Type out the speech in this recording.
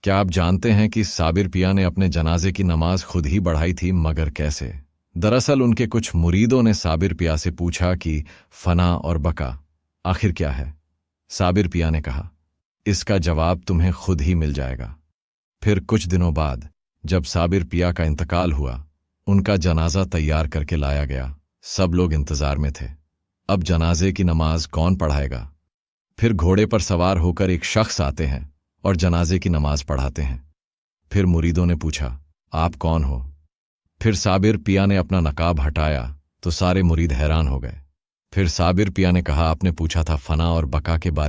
क्या आप जानते हैं कि साबिर पिया ने अपने जनाजे की नमाज खुद ही पढ़ाई थी, मगर कैसे? दरअसल उनके कुछ मुरीदों ने साबिर पिया से पूछा कि फना और बका आखिर क्या है। साबिर पिया ने कहा, इसका जवाब तुम्हें खुद ही मिल जाएगा। फिर कुछ दिनों बाद जब साबिर पिया का इंतकाल हुआ, उनका जनाजा तैयार करके लाया गया। सब लोग इंतजार में थे। अब जनाजे की नमाज कौन पढ़ाएगा? फिर घोड़े पर सवार होकर एक शख्स आते हैं और जनाजे की नमाज पढ़ाते हैं। फिर मुरीदों ने पूछा, आप कौन हो? फिर साबिर पिया ने अपना नकाब हटाया तो सारे मुरीद हैरान हो गए। फिर साबिर पिया ने कहा, आपने पूछा था फना और बका के बारे